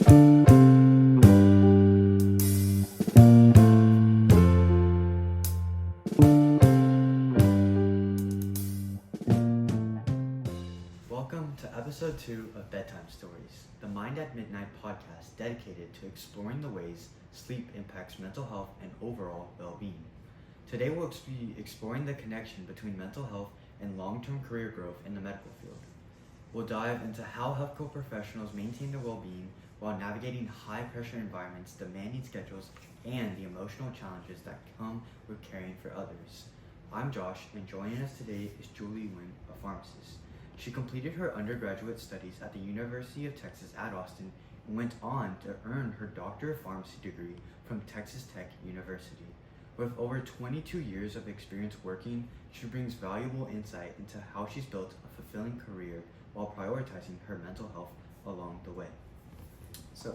Welcome to episode 2 of Bedtime Stories, the Mind at Midnight podcast dedicated to exploring the ways sleep impacts mental health and overall well-being. Today we'll be exploring the connection between mental health and long-term career growth in the medical field. We'll dive into how healthcare professionals maintain their well-being while navigating high-pressure environments, demanding schedules, and the emotional challenges that come with caring for others. I'm Josh, and joining us today is Julie Nguyen, a pharmacist. She completed her undergraduate studies at the University of Texas at Austin and went on to earn her Doctor of Pharmacy degree from Texas Tech University. With over 22 years of experience working, she brings valuable insight into how she's built a fulfilling career while prioritizing her mental health along the way. So,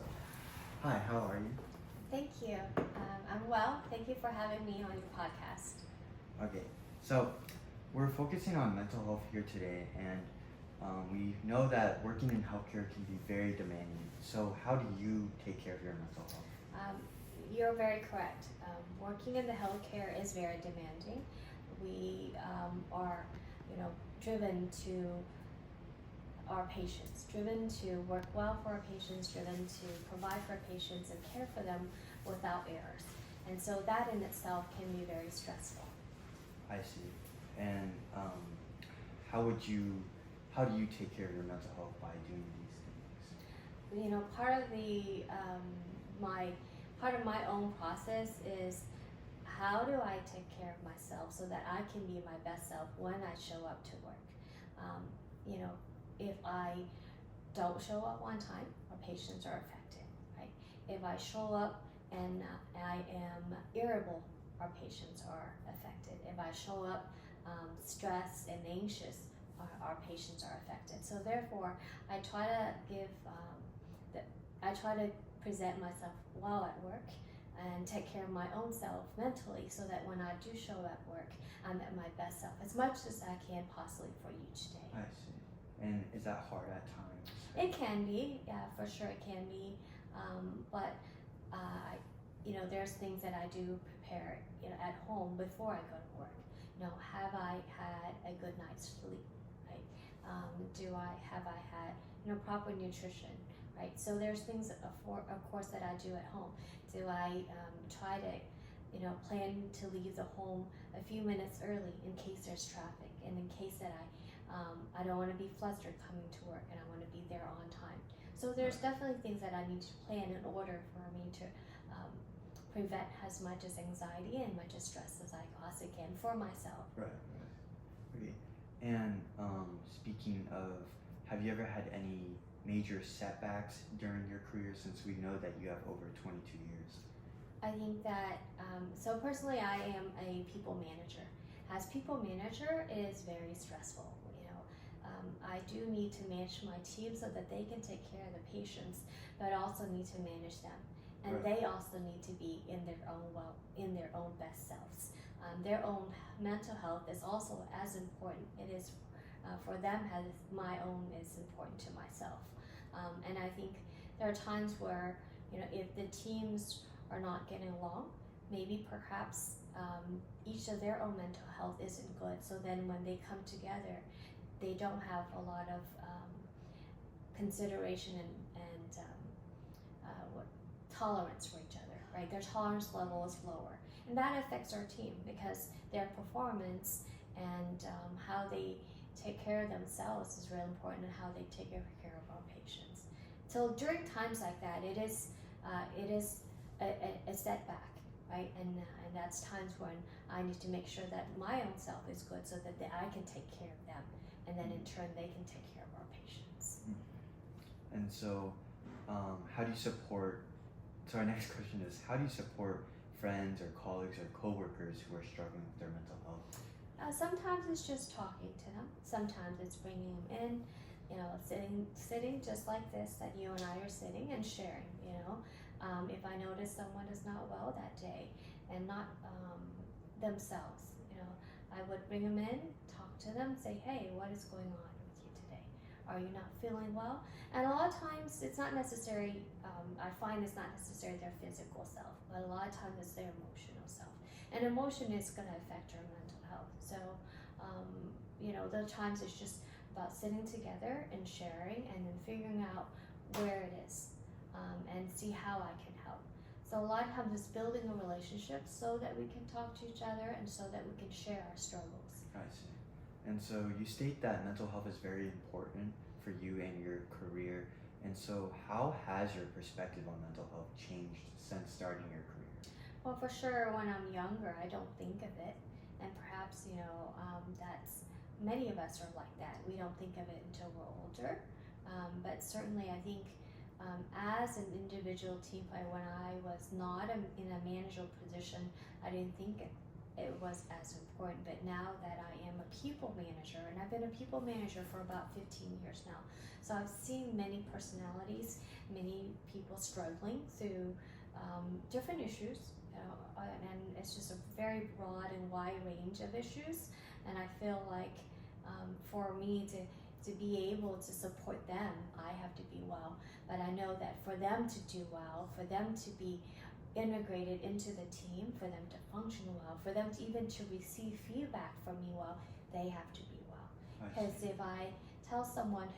hi, how are you? Thank you. I'm well. Thank you for having me on your podcast. Okay, so we're focusing on mental health here today, and we know that working in healthcare can be very demanding. So how do you take care of your mental health? You're very correct. Working in the healthcare is very demanding. We are, driven to our patients, driven to work well for our patients, driven to provide for patients and care for them without errors. And so that in itself can be very stressful. I see. And how do you take care of your mental health by doing these things? Part of my own process is how do I take care of myself so that I can be my best self when I show up to work. If I don't show up on time, our patients are affected, right? If I show up and I am irritable, our patients are affected. If I show up stressed and anxious, our patients are affected. So therefore, I try to present myself well at work and take care of my own self mentally so that when I do show up at work, I'm at my best self as much as I can possibly for each day. I see. And is that hard at times? It can be, yeah, for sure it can be. But there's things that I do prepare, at home before I go to work. Have I had a good night's sleep, right? Have I had, proper nutrition, right? So there's things, of course, that I do at home. Do I try to, plan to leave the home a few minutes early in case there's traffic and in case that I don't want to be flustered coming to work and I want to be there on time. So there's definitely things that I need to plan in order for me to prevent as much as anxiety and much as stress as I possibly can for myself. Right. Okay. And speaking of, have you ever had any major setbacks during your career, since we know that you have over 22 years? I think that, so personally I am a people manager. As people manager, it is very stressful. I do need to manage my team so that they can take care of the patients, but also need to manage them. And Right. They also need to be in their own best selves. Their own mental health is also as important. It is for them as my own is important to myself. And I think there are times where, if the teams are not getting along, maybe perhaps each of their own mental health isn't good. So then when they come together, they don't have a lot of consideration and tolerance for each other, right? Their tolerance level is lower. And that affects our team because their performance and how they take care of themselves is really important, and how they take care of our patients. So during times like that, it is a setback, right? And that's times when I need to make sure that my own self is good so that I can take care of them, and then in turn they can take care of our patients. And so, how do you support? So our next question is, how do you support friends or colleagues or coworkers who are struggling with their mental health? Sometimes it's just talking to them. Sometimes it's bringing them in, sitting just like this that you and I are sitting and sharing. If I notice someone is not well that day and not themselves, I would bring them in, talk to them, say, hey, what is going on with you today? Are you not feeling well? And a lot of times it's not necessary, I find it's not necessarily their physical self, but a lot of times it's their emotional self. And emotion is going to affect your mental health. So, the times it's just about sitting together and sharing and then figuring out where it is, and see how I can help. So a lot of times it's building a relationship so that we can talk to each other and so that we can share our struggles. I see. And so you state that mental health is very important for you and your career. And so how has your perspective on mental health changed since starting your career? Well, for sure, when I'm younger, I don't think of it. And perhaps, that's many of us are like that. We don't think of it until we're older. But certainly, I think as an individual team player, when I was not in a managerial position, I didn't think it was as important. But now that I am a people manager, and I've been a people manager for about 15 years now, so I've seen many personalities, many people struggling through different issues, and it's just a very broad and wide range of issues. And I feel like for me to be able to support them, I have to be well. But I know that for them to do well, for them to be integrated into the team, for them to function well, for them to even to receive feedback from me well, they have to be well. Because if I tell someone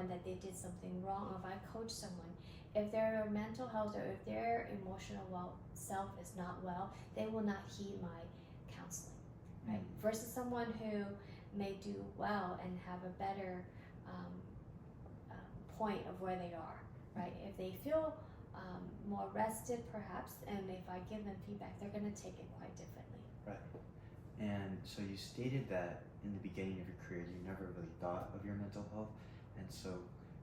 that they did something wrong, or if I coach someone, if their mental health or if their emotional self is not well, they will not heed my counseling, right? Versus someone who may do well and have a better point of where they are, right? If they feel more rested, perhaps, and if I give them feedback, they're going to take it quite differently. Right. And so you stated that in the beginning of your career, you never really thought of your mental health. And so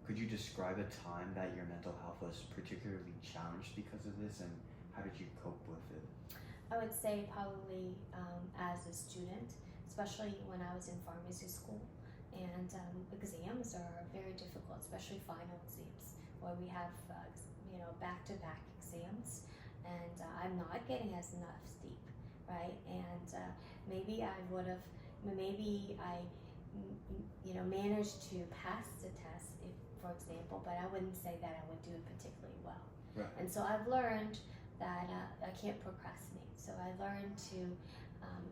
could you describe a time that your mental health was particularly challenged because of this, and how did you cope with it? I would say probably as a student, especially when I was in pharmacy school, and exams are very difficult, especially final exams, where we have back-to-back exams, and I'm not getting as enough sleep, right? And maybe I managed to pass the test, for example, but I wouldn't say that I would do it particularly well. Right. And so I've learned that I can't procrastinate. So I learned to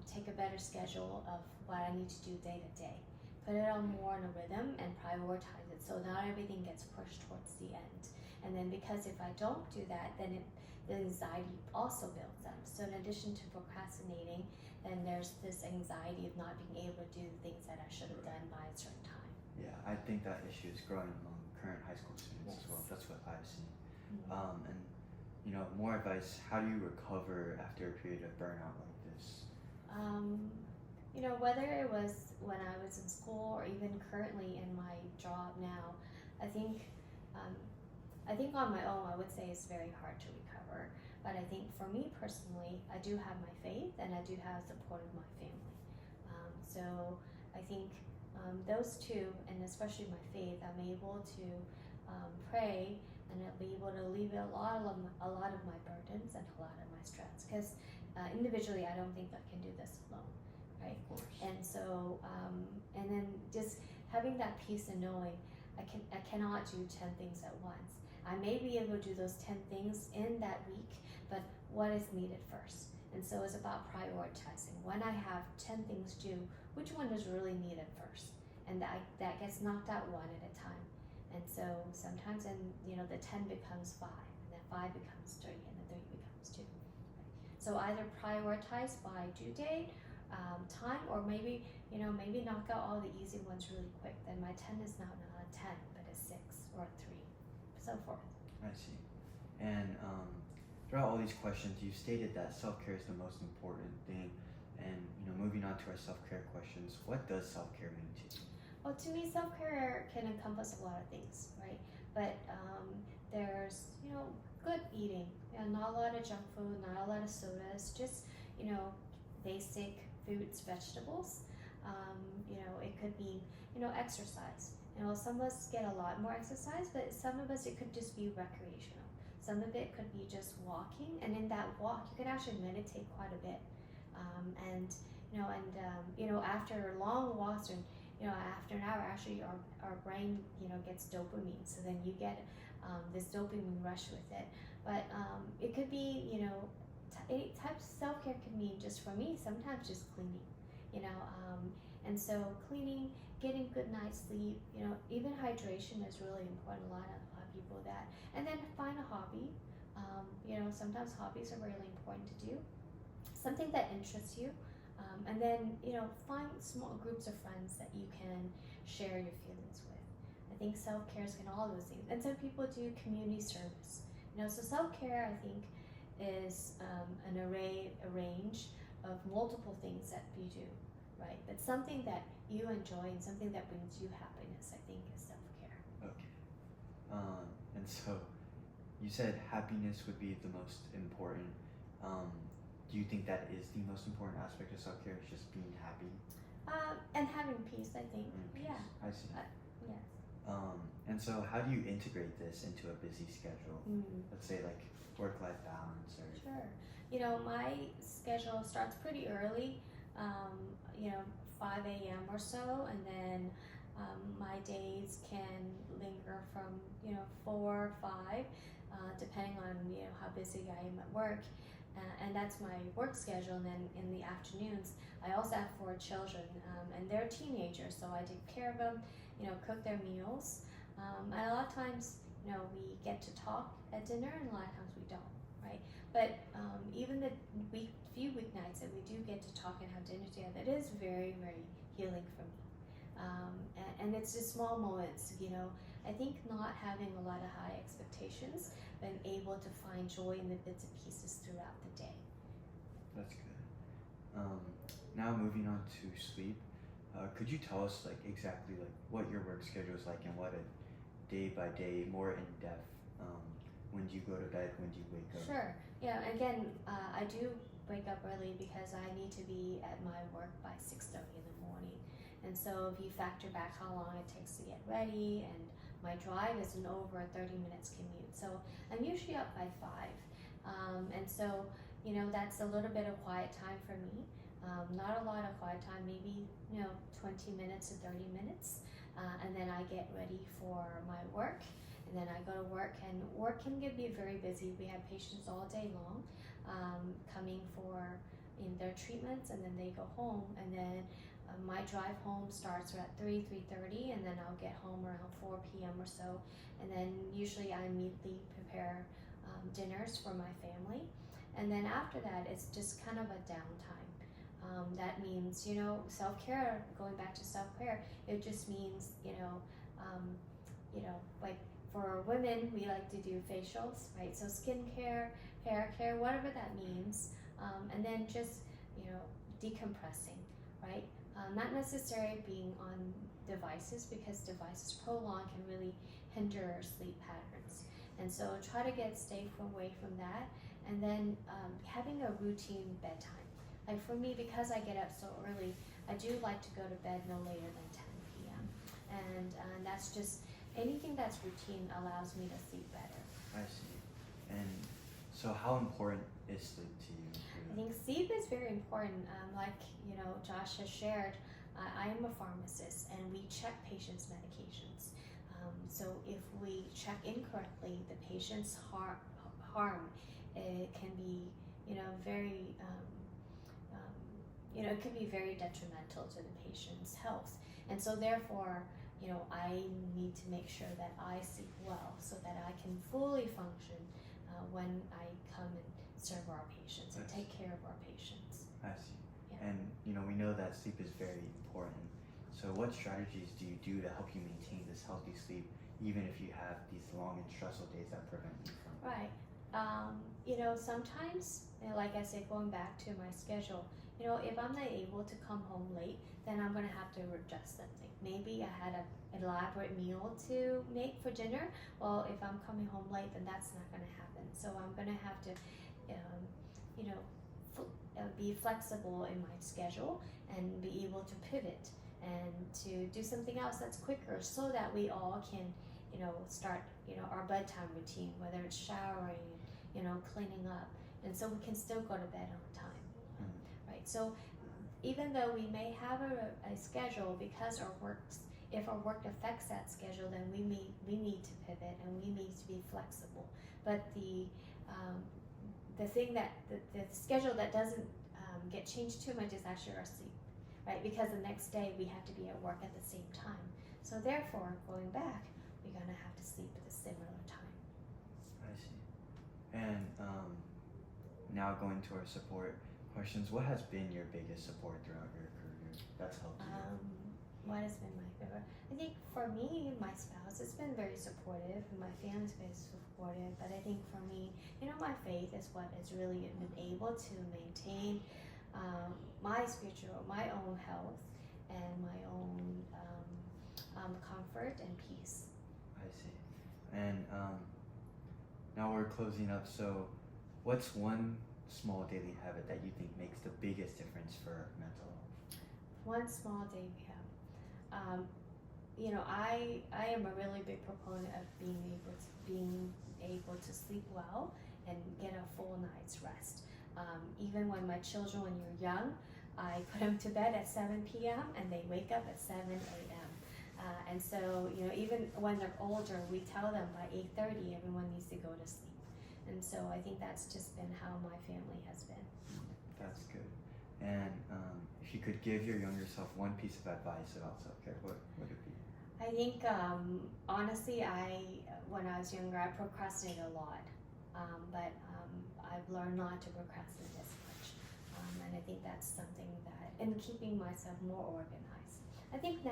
take a better schedule of what I need to do day to day, put it on more on a rhythm and prioritize it so not everything gets pushed towards the end. And then because if I don't do that, then the anxiety also builds up. So in addition to procrastinating, then there's this anxiety of not being able to do things that I should have done by a certain time. Yeah, I think that issue is growing among current high school students as well. That's what I've seen. And more advice, how do you recover after a period of burnout like this? Whether it was when I was in school or even currently in my job now, I think on my own, I would say it's very hard to recover. But I think for me personally, I do have my faith and I do have support of my family. So I think those two, and especially my faith, I'm able to pray, and I'll be able to alleviate a lot of my burdens and a lot of my stress. Because individually, I don't think I can do this alone, right? Of course. And so, and then just having that peace and knowing I cannot do 10 things at once. I may be able to do those 10 things in that week, but what is needed first? And so it's about prioritizing. When I have 10 things due, which one is really needed first? And that gets knocked out one at a time. And so sometimes, the 10 becomes 5, and then 5 becomes 3, and then 3 becomes 2. So either prioritize by due date, time, or maybe knock out all the easy ones really quick. Then my 10 is now not a 10, but a 6 or a 3, so forth. I see. And throughout all these questions, you stated that self-care is the most important thing. And moving on to our self-care questions, what does self-care mean to you? Well, to me, self-care can encompass a lot of things, right? But there's good eating, not a lot of junk food, not a lot of sodas, just basic fruits, vegetables. It could be exercise. Some of us get a lot more exercise, but some of us it could just be recreational. Some of it could be just walking, and in that walk you can actually meditate quite a bit. After long walks, and after an hour, actually our brain, gets dopamine. So then you get this dopamine rush with it. But it could be, any types of self-care could mean, just for me, sometimes just cleaning, and so cleaning, getting good night's sleep, even hydration is really important. A lot of people that, and then find a hobby. Sometimes hobbies are really important to do, something that interests you, and then find small groups of friends that you can share your feelings with. I think self-care is all those things, and some people do community service. So self-care, I think, is a range of multiple things that you do, right? But something that you enjoy and something that brings you happiness, I think, is self-care. Okay. And so you said happiness would be the most important. Do you think that is the most important aspect of self-care, is just being happy? And having peace, I think. Peace. Yeah. I see. Yes. And so how do you integrate this into a busy schedule? Let's say like work-life balance or... Sure. My schedule starts pretty early, 5 a.m. or so, and then my days can linger from 4 or 5, depending on how busy I am at work, and that's my work schedule. And then in the afternoons, I also have 4 children, and they're teenagers, so I take care of them, cook their meals, and a lot of times we get to talk at dinner, and a lot of times we don't, right? But even the few weeknights that we do get to talk and have dinner together, it is very, very healing for me. And it's just small moments, I think not having a lot of high expectations, but able to find joy in the bits and pieces throughout the day. That's good. Now moving on to sleep, could you tell us exactly what your work schedule is like, and what a day by day, more in depth, when do you go to bed, when do you wake up? Sure. Yeah. Again, I do wake up early because I need to be at my work by 6:30 in the morning. And so if you factor back how long it takes to get ready, and my drive is an over 30 minutes commute, so I'm usually up by 5. And so that's a little bit of quiet time for me. Not a lot of quiet time, maybe 20 minutes to 30 minutes, and then I get ready for my work. And then I go to work, and work can be very busy. We have patients all day long, coming for their treatments, and then they go home. And then my drive home starts at 3:30, and then I'll get home around 4 p.m. or so. And then usually I immediately prepare dinners for my family. And then after that, it's just kind of a downtime. That means, self-care, going back to self-care, it just means, like for women, we like to do facials, right? So skincare, hair care, whatever that means. And then just, decompressing, right? Not necessarily being on devices, because devices prolonged can really hinder sleep patterns. And so try to stay away from that. And then having a routine bedtime. Like for me, because I get up so early, I do like to go to bed no later than 10 p.m. And that's just, anything that's routine allows me to sleep better. I see. And so how important is sleep to you? I think sleep is very important. Like Josh has shared, I am a pharmacist, and we check patients' medications. So if we check incorrectly, the patient's harm, it can be very it can be very detrimental to the patient's health. And so therefore, I need to make sure that I sleep well, so that I can fully function when I come and serve our patients and take care of our patients. I see. Yeah. And we know that sleep is very important. So what strategies do you do to help you maintain this healthy sleep, even if you have these long and stressful days that prevent you from... Right. Sometimes, like I said, going back to my schedule, if I'm not able to come home late, then I'm going to have to adjust something. Maybe I had an elaborate meal to make for dinner. Well, if I'm coming home late, then that's not going to happen. So I'm going to have to, be flexible in my schedule and be able to pivot and to do something else that's quicker, so that we all can, start, our bedtime routine, whether it's showering, cleaning up, and so we can still go to bed on time, right? So, even though we may have a schedule, because if our work affects that schedule, then we need to pivot and we need to be flexible. But the thing that the schedule that doesn't get changed too much is actually our sleep, right? Because the next day we have to be at work at the same time. So therefore, going back, we're gonna have to sleep at a similar time. I see. And now going to our support questions, what has been your biggest support throughout your career that's helped you? What has been my favorite? I think for me, my spouse has been very supportive, and my family's been supportive. But I think for me, my faith is what has really been able to maintain my my own health, and my own comfort and peace. I see. And now we're closing up. So, what's one small daily habit that you think makes the biggest difference for mental health? One small daily habit. I am a really big proponent of being able to sleep well and get a full night's rest. Even when my children, when you're young, I put them to bed at 7 p.m. and they wake up at 7 a.m. And so, even when they're older, we tell them by 8:30 everyone needs to go to sleep. And so I think that's just been how my family has been. That's good. And if you could give your younger self one piece of advice about self-care, what would it be? I think, honestly, when I was younger, I procrastinated a lot. But I've learned not to procrastinate as much. And I think that's something and keeping myself more organized. I think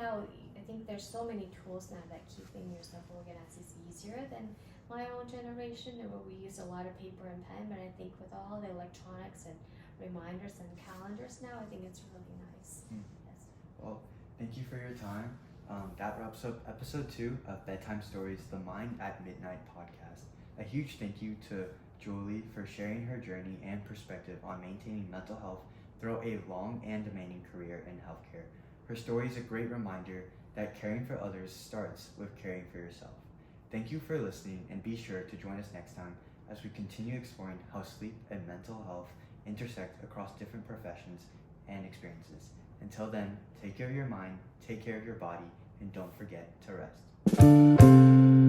there's so many tools now that keeping yourself organized is easier than my own generation, where we use a lot of paper and pen. But I think with all the electronics and reminders and calendars now, I think it's really nice. Yes. Well, thank you for your time. That wraps up episode 2 of Bedtime Stories, the Mind at Midnight podcast. A huge thank you to Julie for sharing her journey and perspective on maintaining mental health throughout a long and demanding career in healthcare. Her story is a great reminder that caring for others starts with caring for yourself. Thank you for listening, and be sure to join us next time as we continue exploring how sleep and mental health intersect across different professions and experiences. Until then, take care of your mind, take care of your body, and don't forget to rest.